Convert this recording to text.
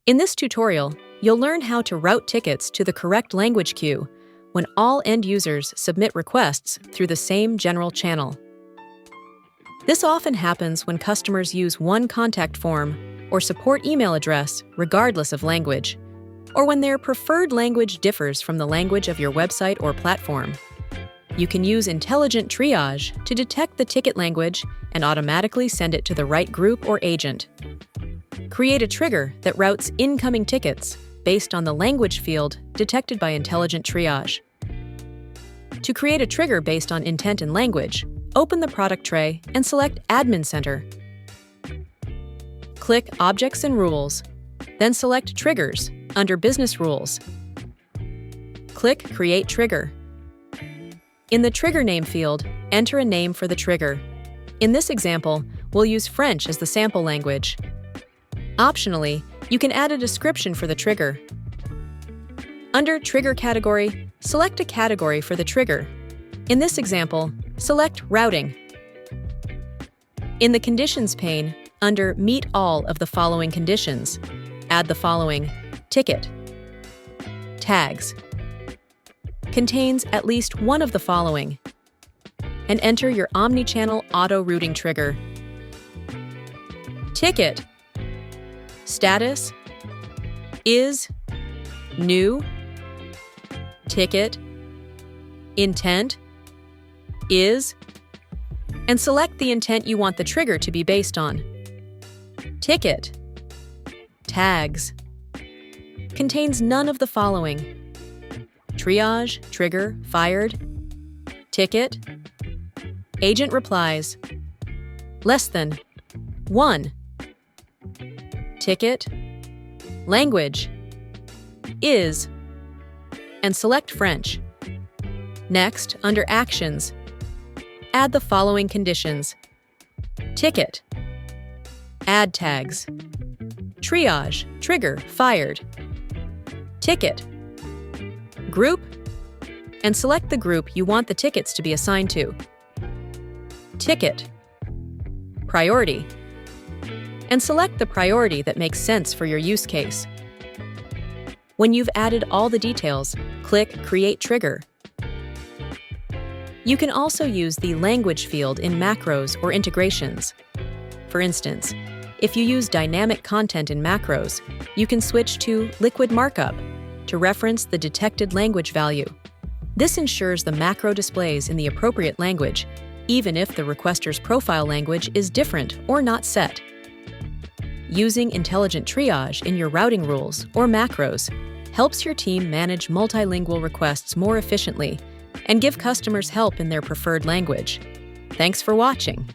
In this tutorial, you'll learn how to route tickets to the correct language queue when all end users submit requests through the same general channel. This often happens when customers use one contact form or support email address regardless of language, or when their preferred language differs from the language of your website or platform. You can use Intelligent Triage to detect the ticket language and automatically send it to the right group or agent. Create a trigger that routes incoming tickets based on the language field detected by Intelligent Triage. To create a trigger based on intent and language, open the product tray and select Admin Center. Click Objects and Rules, then select Triggers under Business Rules. Click Create Trigger. In the Trigger Name field, enter a name for the trigger. In this example, we'll use French as the sample language. Optionally, you can add a description for the trigger. Under Trigger Category, select a category for the trigger. In this example, select Routing. In the Conditions pane, under Meet all of the following conditions, add the following: ticket. Tags. Contains at least one of the following. And enter your omnichannel auto-routing trigger. Ticket. Status. Is. New. Ticket. Intent. Is. And select the intent you want the trigger to be based on. Ticket. Tags. Contains none of the following: triage, trigger, fired, ticket, agent replies, less than, 1, ticket, language, is, and select French. Next, under Actions, add the following conditions: ticket, add tags, triage, trigger, fired, ticket, group, and select the group you want the tickets to be assigned to. Ticket, priority, and select the priority that makes sense for your use case. When you've added all the details, click Create Trigger. You can also use the language field in macros or integrations. For instance, if you use dynamic content in macros, you can switch to liquid markup to reference the detected language value. This ensures the macro displays in the appropriate language, even if the requester's profile language is different or not set. Using Intelligent Triage in your routing rules or macros helps your team manage multilingual requests more efficiently and give customers help in their preferred language. Thanks for watching.